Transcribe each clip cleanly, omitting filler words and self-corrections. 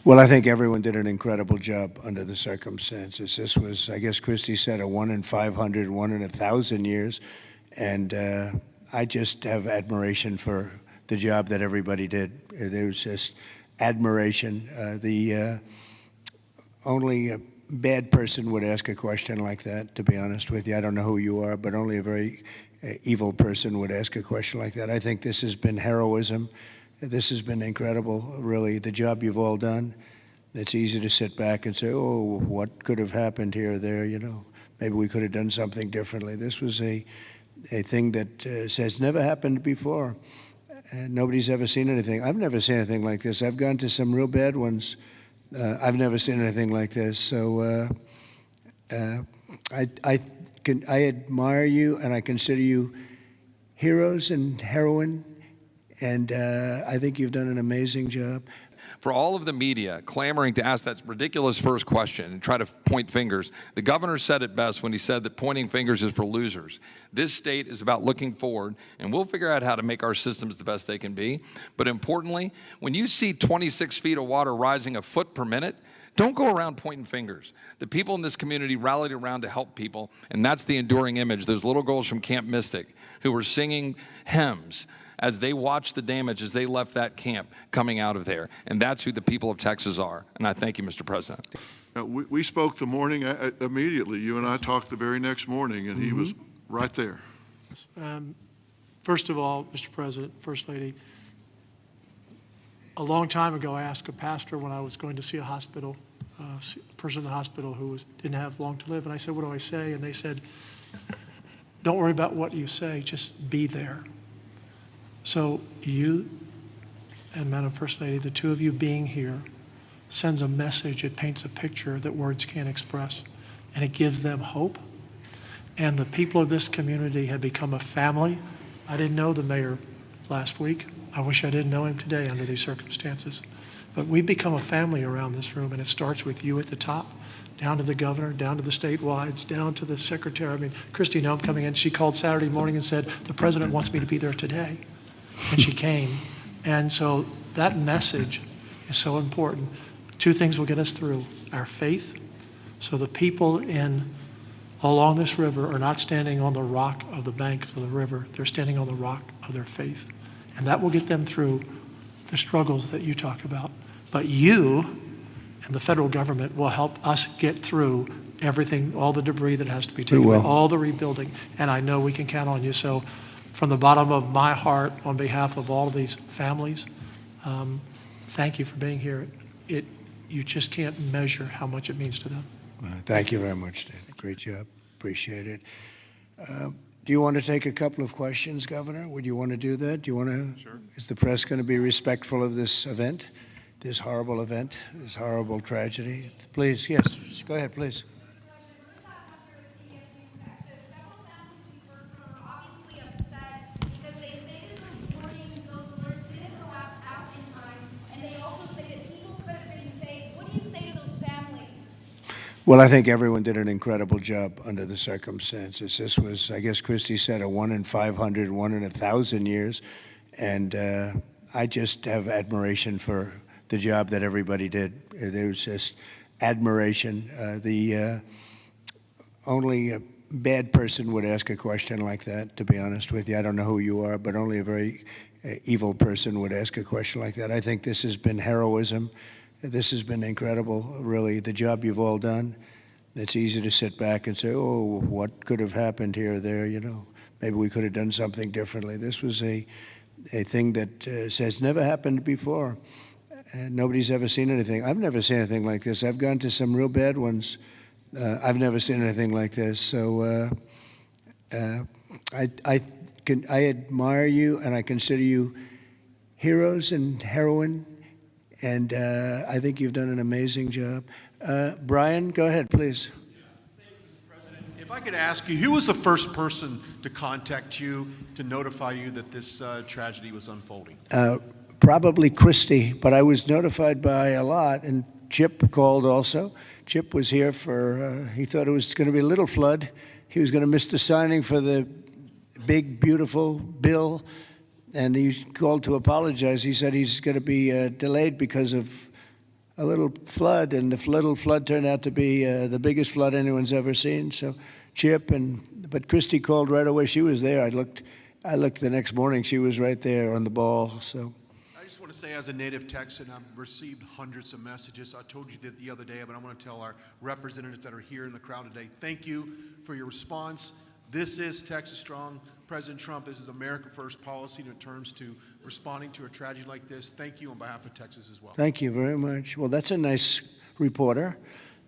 Well, I think everyone did an incredible job under the circumstances. This was, I guess Christie said, a 1 in 500, 1 in 1,000 years. And I just have admiration for the job that everybody did. There was just admiration. Only a bad person would ask a question like that, to be honest with you. I don't know who you are, but only a very evil person would ask a question like that. I think this has been heroism. This has been incredible, really, the job you've all done. It's easy to sit back and say, oh, what could have happened here or there, you know. Maybe we could have done something differently. This was a thing that has never happened before. Nobody's ever seen anything. I've never seen anything like this. I've gone to some real bad ones. I've never seen anything like this. So I admire you, and I consider you heroes and heroine. And I think you've done an amazing job. For all of the media clamoring to ask that ridiculous first question and try to point fingers, the governor said it best when he said that pointing fingers is for losers. This state is about looking forward, and we'll figure out how to make our systems the best they can be. But importantly, when you see 26 feet of water rising a foot per minute, don't go around pointing fingers. The people in this community rallied around to help people, and that's the enduring image. Those little girls from Camp Mystic who were singing hymns as they watched the damage as they left that camp coming out of there. And that's who the people of Texas are. And I thank you, Mr. President. We spoke the morning immediately. You and I talked the very next morning, and he was right there. First of all, Mr. President, First Lady, a long time ago I asked a pastor when I was going to see a hospital, a person in the hospital who didn't have long to live, and I said, what do I say? And they said, don't worry about what you say, just be there. So you and Madam First Lady, the two of you being here, sends a message. It paints a picture that words can't express, and it gives them hope. And the people of this community have become a family. I didn't know the mayor last week. I wish I didn't know him today under these circumstances. But we've become a family around this room, and it starts with you at the top, down to the governor, down to the statewide, down to the secretary. I mean, Christy Nome coming in, she called Saturday morning and said, the president wants me to be there today. And she came. And so that message is so important. Two things will get us through: our faith. So the people along this river are not standing on the rock of the bank of the river. They're standing on the rock of their faith. And that will get them through the struggles that you talk about. But you and the federal government will help us get through everything, all the debris that has to be taken, all the rebuilding. And I know we can count on you. So from the bottom of my heart, on behalf of all of these families, thank you for being here. You just can't measure how much it means to them. Thank you very much, Dan. Great job. Appreciate it. Do you want to take a couple of questions, Governor? Would you want to do that? Do you want to? Sure. Is the press going to be respectful of this event, this horrible event, this horrible tragedy? Please, yes. Go ahead, please. Well, I think everyone did an incredible job under the circumstances. This was, I guess Christie said, a 1 in 500, 1 in 1,000 years. And I just have admiration for the job that everybody did. There was just admiration. Only a bad person would ask a question like that, to be honest with you. I don't know who you are, but only a very evil person would ask a question like that. I think this has been heroism. This has been incredible, really, the job you've all done. It's easy to sit back and say, oh, what could have happened here or there, you know. Maybe we could have done something differently. This was a thing that has never happened before. Nobody's ever seen anything. I've never seen anything like this. I've gone to some real bad ones. I've never seen anything like this. So I admire you, and I consider you heroes and heroine. And I think you've done an amazing job. Brian, go ahead, please. Thank you, Mr. President. If I could ask you, who was the first person to contact you to notify you that this tragedy was unfolding? Probably Christie, but I was notified by a lot, and Chip called also. Chip was here for, he thought it was going to be a little flood. He was going to miss the signing for the big, beautiful bill. And he called to apologize. He said he's going to be delayed because of flood, and the little flood turned out to be the biggest flood anyone's ever seen. So, Chip but Christy called right away. She was there. I looked the next morning. She was right there on the ball. So. I just want to say, as a native Texan, I've received hundreds of messages. I told you that the other day, but I want to tell our representatives that are here in the crowd today, thank you for your response. This is Texas Strong. President Trump, this is America First policy in terms to responding to a tragedy like this. Thank you on behalf of Texas as well. Thank you very much. Well, that's a nice reporter.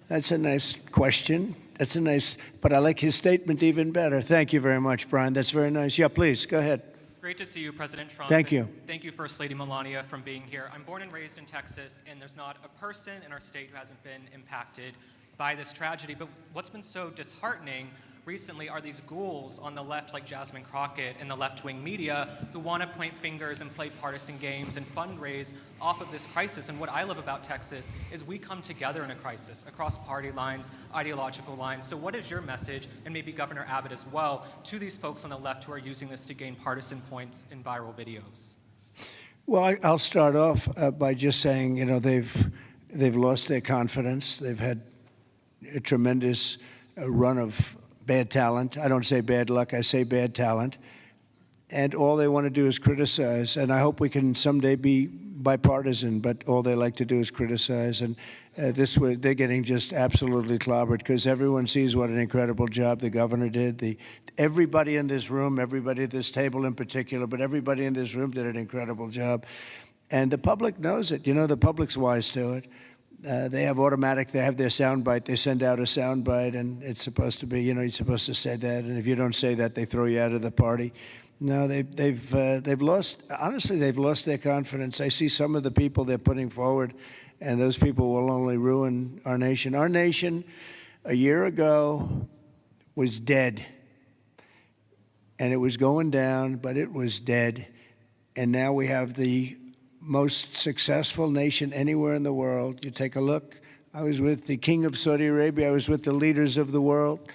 That's a nice question. But I like his statement even better. Thank you very much, Brian. That's very nice. Yeah, please, go ahead. Great to see you, President Trump. Thank you. Thank you, First Lady Melania, for being here. I'm born and raised in Texas, and there's not a person in our state who hasn't been impacted by this tragedy. But what's been so disheartening recently are these ghouls on the left, like Jasmine Crockett and the left-wing media, who want to point fingers and play partisan games and fundraise off of this crisis. And what I love about Texas is we come together in a crisis across party lines, ideological lines. So what is your message, and maybe Governor Abbott as well, to these folks on the left who are using this to gain partisan points in viral videos? Well, I'll start off by just saying, they've lost their confidence. They've had a tremendous run of bad talent. I don't say bad luck, I say bad talent. And all they want to do is criticize. And I hope we can someday be bipartisan, but all they like to do is criticize. And this way, they're getting just absolutely clobbered because everyone sees what an incredible job the governor did. Everybody in this room, everybody at this table in particular, but everybody in this room did an incredible job. And the public knows it. The public's wise to it. They have their soundbite. They send out a soundbite, and it's supposed to be, you're supposed to say that. And if you don't say that, they throw you out of the party. No, they've lost. Honestly, they've lost their confidence. I see some of the people they're putting forward, and those people will only ruin our nation. Our nation, a year ago, was dead, and it was going down, but it was dead. And now we have the most successful nation anywhere in the world. You take a look. I was with the King of Saudi Arabia. I was with the leaders of the world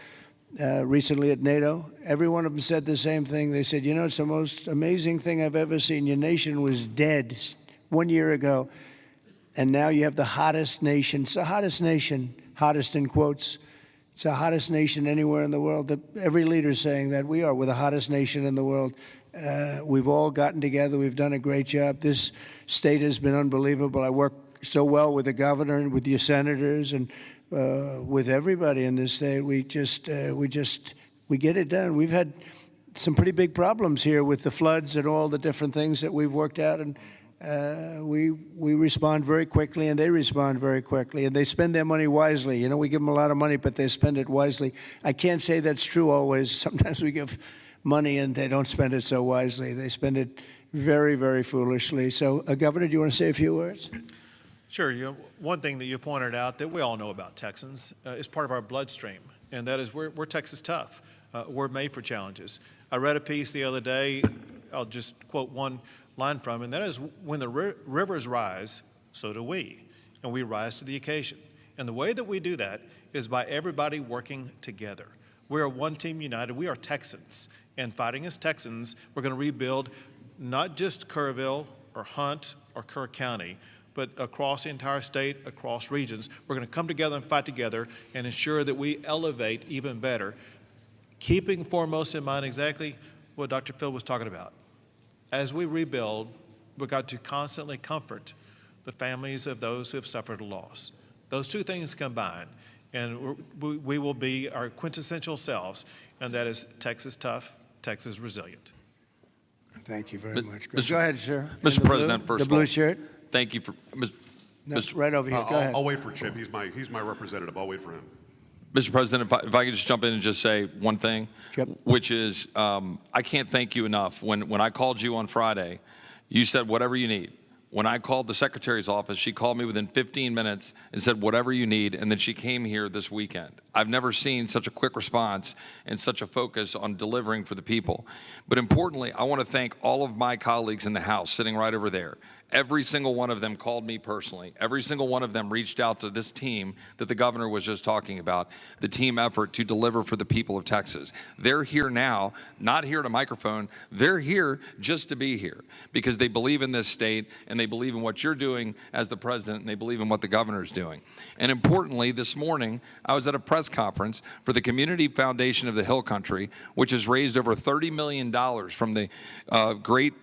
recently at NATO. Every one of them said the same thing. They said, it's the most amazing thing I've ever seen. Your nation was dead 1 year ago, and now you have the hottest nation. It's the hottest nation, hottest in quotes. It's the hottest nation anywhere in the world. Every leader's saying that we're the hottest nation in the world. We've all gotten together. We've done a great job. This state has been unbelievable. I work so well with the governor and with your senators and with everybody in this state. We get it done. We've had some pretty big problems here with the floods and all the different things that we've worked out, and we respond very quickly, and they respond very quickly, and they spend their money wisely. We give them a lot of money, but they spend it wisely. I can't say that's true always. Sometimes we give money and they don't spend it so wisely. They spend it very, very foolishly. So, Governor, do you want to say a few words? Sure. One thing that you pointed out that we all know about Texans is part of our bloodstream, and that is we're Texas tough. We're made for challenges. I read a piece the other day. I'll just quote one line from it, and that is, when the rivers rise, so do we, and we rise to the occasion. And the way that we do that is by everybody working together. We are one team united. We are Texans. And fighting as Texans, we're going to rebuild not just Kerrville or Hunt or Kerr County, but across the entire state, across regions. We're going to come together and fight together and ensure that we elevate even better, keeping foremost in mind exactly what Dr. Phil was talking about. As we rebuild, we've got to constantly comfort the families of those who have suffered a loss. Those two things combined, and we will be our quintessential selves, and that is Texas tough, Texas resilient. Thank you very much. Go ahead, sir. Mr. President, first the of all, blue shirt. Thank you for Right over here. Go ahead. I'll wait for Chip. He's my representative. I'll wait for him. Mr. President, if I could just jump in and just say one thing, Chip. which is I can't thank you enough. When I called you on Friday, you said whatever you need. When I called the Secretary's office, she called me within 15 minutes and said whatever you need, and then she came here this weekend. I've never seen such a quick response and such a focus on delivering for the people. But importantly, I want to thank all of my colleagues in the House sitting right over there. Every single one of them called me personally. Every single one of them reached out to this team that the governor was just talking about, the team effort to deliver for the people of Texas. They're here now, not here at a microphone. They're here just to be here because they believe in this state and they believe in what you're doing as the president and they believe in what the governor is doing. And importantly, this morning, I was at a press conference for the Community Foundation of the Hill Country, which has raised over $30 million from the great,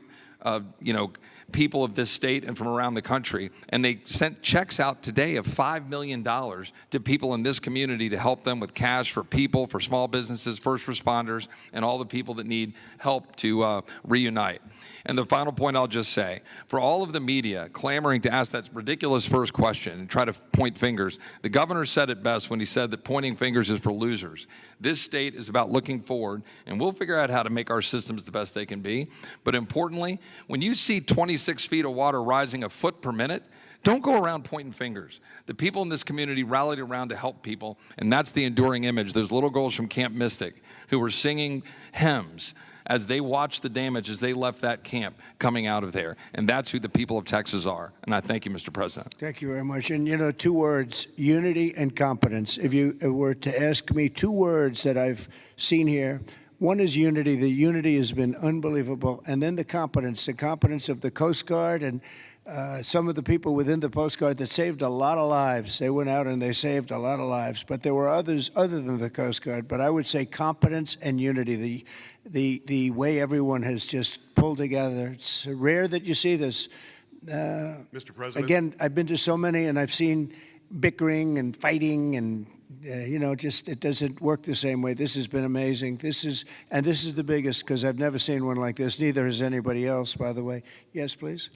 people of this state and from around the country, and they sent checks out today of $5 million to people in this community to help them with cash for people, for small businesses, first responders, and all the people that need help to reunite. And the final point I'll just say, for all of the media clamoring to ask that ridiculous first question and try to point fingers, the governor said it best when he said that pointing fingers is for losers. This state is about looking forward, and we'll figure out how to make our systems the best they can be. But importantly, when you see 26 feet of water rising a foot per minute, don't go around pointing fingers. The people in this community rallied around to help people, and that's the enduring image. Those little girls from Camp Mystic who were singing hymns as they watched the damage as they left that camp coming out of there. And that's who the people of Texas are. And I thank you, Mr. President. Thank you very much. And, 2 words, unity and competence. If you were to ask me 2 words that I've seen here, one is unity. The unity has been unbelievable. And then the competence of the Coast Guard and some of the people within the Coast Guard that saved a lot of lives. They went out and they saved a lot of lives. But there were others other than the Coast Guard. But I would say competence and unity, the way everyone has just pulled together. It's rare that you see this. Mr. President? Again, I've been to so many, and I've seen bickering and fighting, and just it doesn't work the same way. This has been amazing. This is the biggest because I've never seen one like this. Neither has anybody else, by the way. Yes, please.